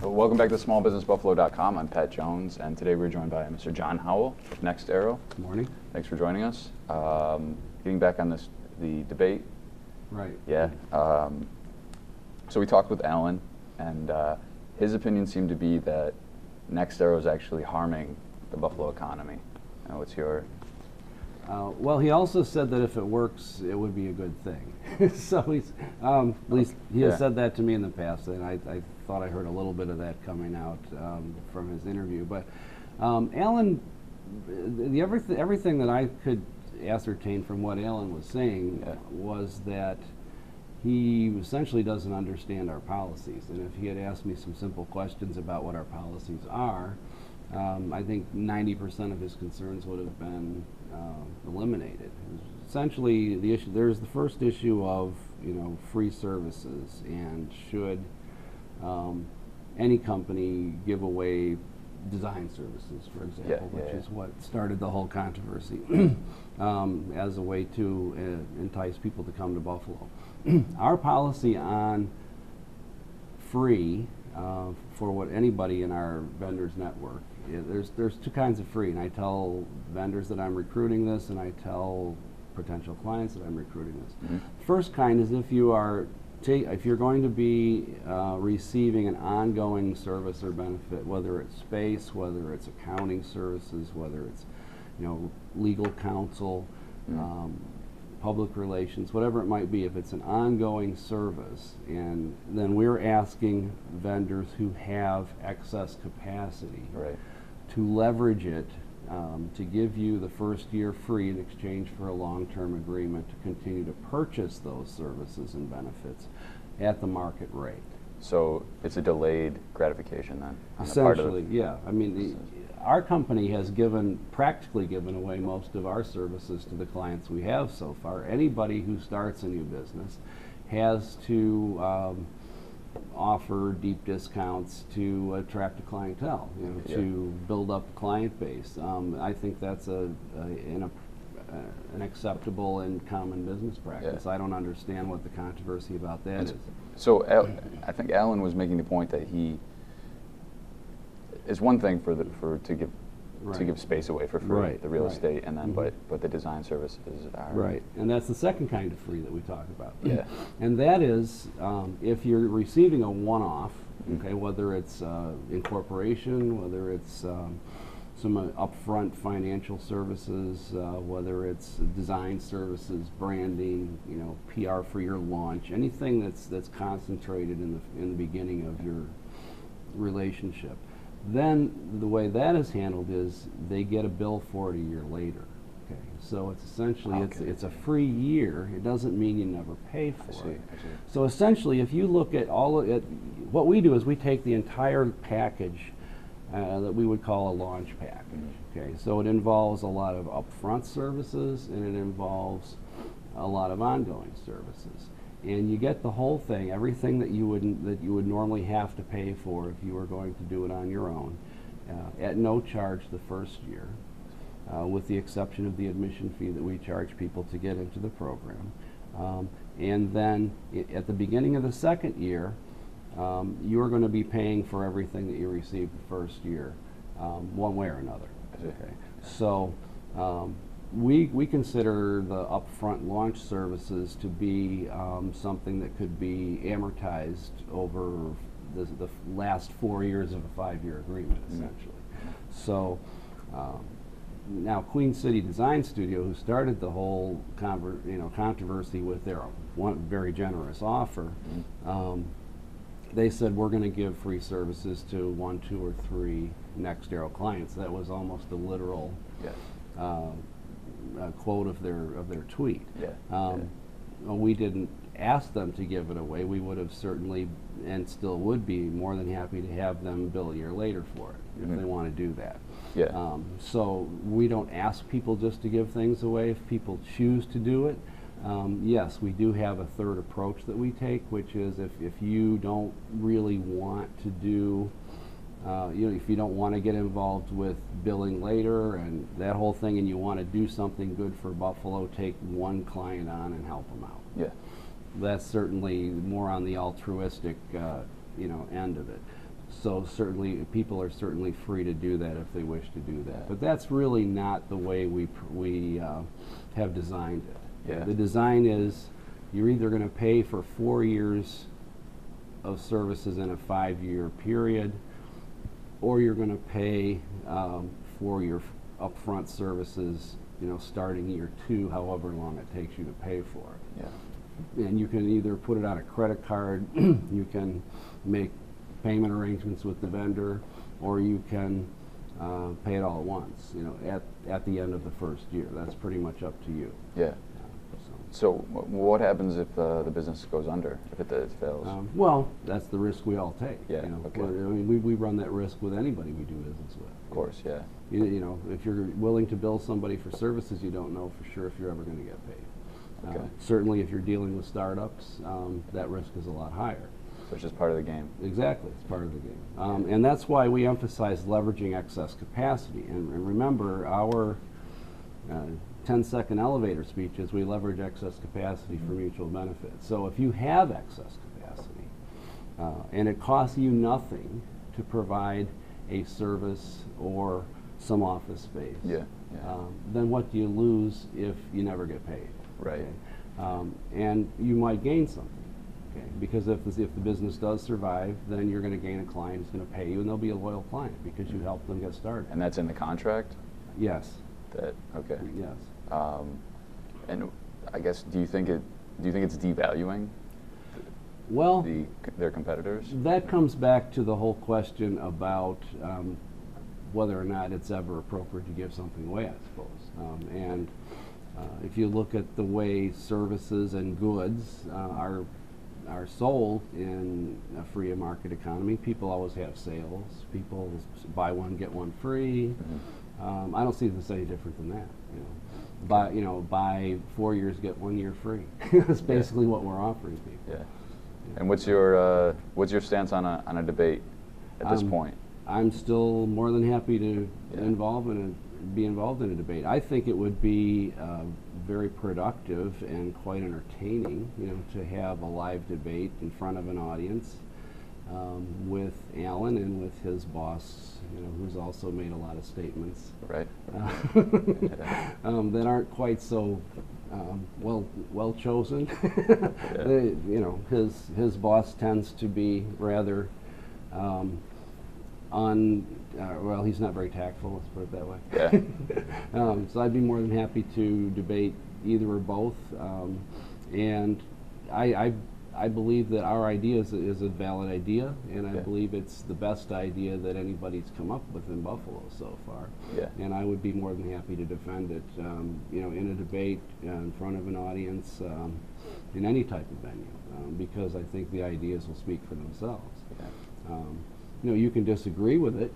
Well, welcome back to smallbusinessbuffalo.com. I'm Pat Jones, and today we're joined by Mr. John Howell of nxtARROW. Good morning. Thanks for joining us. Getting back on the debate. Right. Yeah. So we talked with Alan, and his opinion seemed to be that nxtARROW is actually harming the Buffalo economy. What's your... Well, he also said that if it works, it would be a good thing. So he's, at least he has said that to me in the past, and I thought I heard a little bit of that coming out from his interview. But Alan, everything that I could ascertain from what Alan was saying was that he essentially doesn't understand our policies. And if he had asked me some simple questions about what our policies are, I think 90% of his concerns would have been eliminated. Essentially, the issue, there's the first issue of, free services, and should any company give away design services, for example, which is what started the whole controversy, as a way to entice people to come to Buffalo. Our policy on free for what anybody in our vendors network, there's two kinds of free, and I tell vendors that I'm recruiting this, and I tell potential clients that I'm recruiting this. Mm-hmm. First kind is if you're going to be receiving an ongoing service or benefit, whether it's space, whether it's accounting services, whether it's legal counsel, public relations, whatever it might be, if it's an ongoing service, and then we're asking vendors who have excess capacity to leverage it to give you the first year free in exchange for a long-term agreement to continue to purchase those services and benefits at the market rate. So it's a delayed gratification then? Essentially, yeah. I mean, our company has practically given away most of our services to the clients we have so far. Anybody who starts a new business has to offer deep discounts to attract a clientele, to build up a client base. I think that's an acceptable and common business practice. I don't understand what the controversy about that is. So I think Alan was making the point that it's one thing to give space away for free, the real estate, and then but the design services are right, and that's the second kind of free that we talk about. Yeah, and that is if you're receiving a one-off, whether it's incorporation, whether it's some upfront financial services, whether it's design services, branding, PR for your launch, anything that's concentrated in the beginning of your relationship. Then the way that is handled is they get a bill for it a year later. Okay, so it's essentially it's a free year. It doesn't mean you never pay for it. So essentially, if you look at what we do is we take the entire package that we would call a launch package. Okay, so it involves a lot of upfront services, and it involves a lot of ongoing services. And you get the whole thing, everything that you would normally have to pay for if you were going to do it on your own, at no charge the first year, with the exception of the admission fee that we charge people to get into the program. And then at the beginning of the second year, you're going to be paying for everything that you received the first year, one way or another. Okay. So we consider the upfront launch services to be something that could be amortized over the last 4 years of a 5-year agreement, essentially. So now Queen City Design Studio, who started the whole controversy with their one very generous offer, they said we're going to give free services to 1, 2, or 3 nxtARROW clients. That was almost a literal quote of their tweet. We didn't ask them to give it away. We would have certainly, and still would be, more than happy to have them bill a year later for it if they want to do that. So we don't ask people just to give things away. If people choose to do it, yes, we do have a third approach that we take, which is if you don't really want to do if you don't want to get involved with billing later and that whole thing, and you want to do something good for Buffalo, take one client on and help them out. That's certainly more on the altruistic end of it. So certainly, people are certainly free to do that if they wish to do that. But that's really not the way we have designed it. Yeah. The design is you're either going to pay for 4 years of services in a 5-year period, or you're going to pay for your upfront services, starting year 2, however long it takes you to pay for it. Yeah. And you can either put it on a credit card, you can make payment arrangements with the vendor, or you can pay it all at once, at the end of the first year. That's pretty much up to you. Yeah. So what happens if the business goes under, if it fails? Well, that's the risk we all take. Yeah. Okay. I mean, we run that risk with anybody we do business with. Of course, yeah. If you're willing to bill somebody for services, you don't know for sure if you're ever going to get paid. Okay. Certainly, if you're dealing with startups, that risk is a lot higher. So it's just part of the game. Exactly, it's part of the game. And that's why we emphasize leveraging excess capacity. And remember, our 10-second elevator speech is we leverage excess capacity for mutual benefit. So if you have excess capacity, and it costs you nothing to provide a service or some office space, then what do you lose if you never get paid? Right. Okay? And you might gain something. Okay? Because if the business does survive, then you're going to gain a client who's going to pay you, and they'll be a loyal client because you helped them get started. And that's in the contract? Yes. Okay. Yes. And I guess, do you think it's devaluing their competitors? That comes back to the whole question about whether or not it's ever appropriate to give something away, I suppose. And if you look at the way services and goods are sold in a free market economy, people always have sales. People buy one, get one free. Mm-hmm. I don't see this any different than that. Buy 4 years, get 1 year free. That's basically what we're offering people. Yeah. And what's your stance on a debate at this point? I'm still more than happy to be involved in a debate. I think it would be very productive and quite entertaining, to have a live debate in front of an audience with Alan and with his boss, who's also made a lot of statements, right, that aren't quite so well chosen. His boss tends to be rather well, he's not very tactful, let's put it that way. Yeah. So I'd be more than happy to debate either or both. And I believe that our idea is a valid idea, and I believe it's the best idea that anybody's come up with in Buffalo so far. Yeah. And I would be more than happy to defend it, in a debate in front of an audience, in any type of venue, because I think the ideas will speak for themselves. Yeah. You can disagree with it,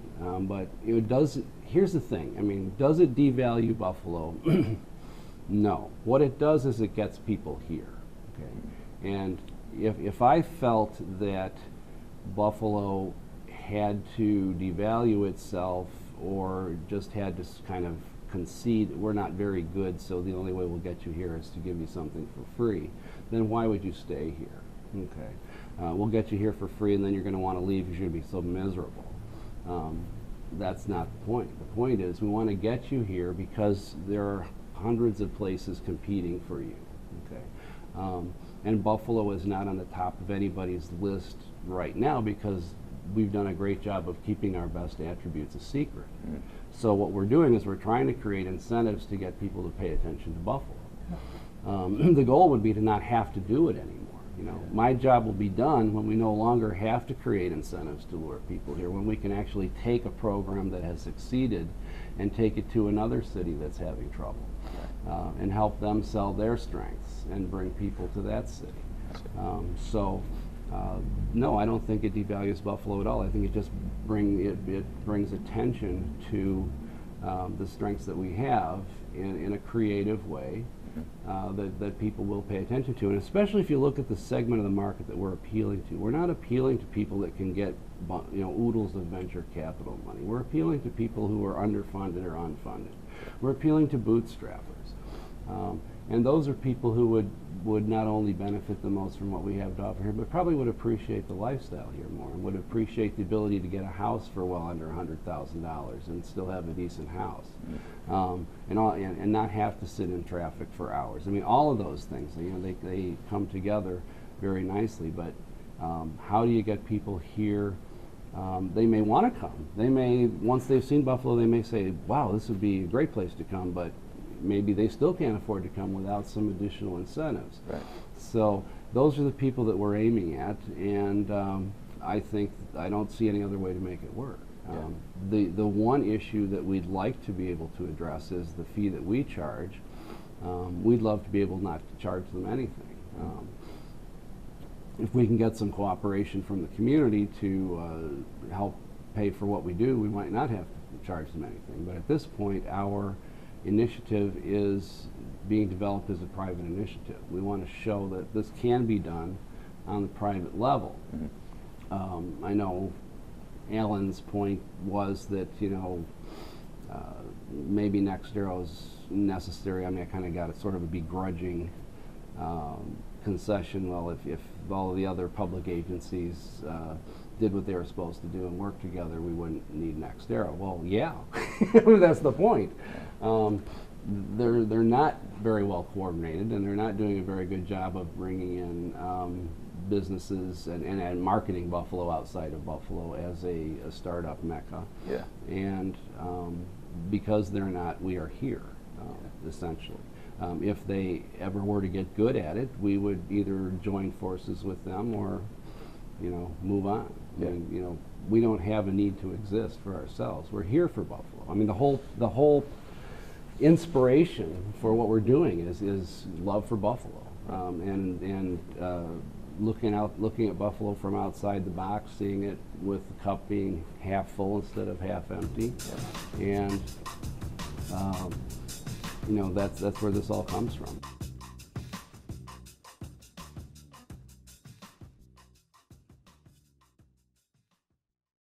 but it does. Here's the thing. I mean, does it devalue Buffalo? No. What it does is it gets people here. Okay. And if I felt that Buffalo had to devalue itself or just had to kind of concede we're not very good, so the only way we'll get you here is to give you something for free, then why would you stay here? Okay. We'll get you here for free, and then you're going to want to leave because you're going to be so miserable. That's not the point. The point is we want to get you here because there are hundreds of places competing for you. Okay. And Buffalo is not on the top of anybody's list right now because we've done a great job of keeping our best attributes a secret. Mm. So what we're doing is we're trying to create incentives to get people to pay attention to Buffalo. The goal would be to not have to do it anymore. My job will be done when we no longer have to create incentives to lure people here, when we can actually take a program that has succeeded and take it to another city that's having trouble, and help them sell their strengths and bring people to that city. No, I don't think it devalues Buffalo at all. I think it just brings attention to the strengths that we have in a creative way. That people will pay attention to, and especially if you look at the segment of the market that we're appealing to. We're not appealing to people that can get oodles of venture capital money. We're appealing to people who are underfunded or unfunded. We're appealing to bootstrappers, And those are people who would not only benefit the most from what we have to offer here, but probably would appreciate the lifestyle here more, and would appreciate the ability to get a house for well under $100,000 and still have a decent house, and not have to sit in traffic for hours. I mean, all of those things, you know, they come together very nicely. But how do you get people here? They may want to come. They may, once they've seen Buffalo, they may say, wow, this would be a great place to come, but maybe they still can't afford to come without some additional incentives. Right. So those are the people that we're aiming at, and I don't see any other way to make it work. Yeah. The one issue that we'd like to be able to address is the fee that we charge. We'd love to be able not to charge them anything. If we can get some cooperation from the community to help pay for what we do, we might not have to charge them anything. But at this point, our initiative is being developed as a private initiative. We want to show that this can be done on the private level. Mm-hmm. I know Alan's point was that, you know, maybe nxtARROW's necessary. I mean, I kind of got a sort of a begrudging concession. Well, if all of the other public agencies did what they were supposed to do and work together, we wouldn't need nxtARROW. Well, yeah, that's the point. They're not very well coordinated, and they're not doing a very good job of bringing in businesses and marketing Buffalo outside of Buffalo as a startup mecca. Yeah. And because they're not, we are here, essentially. If they ever were to get good at it, we would either join forces with them or, you know, move on. Yeah. I mean, you know, we don't have a need to exist for ourselves. We're here for Buffalo. I mean, the whole inspiration for what we're doing is love for Buffalo, and looking at Buffalo from outside the box, seeing it with the cup being half full instead of half empty, and you know, that's where this all comes from.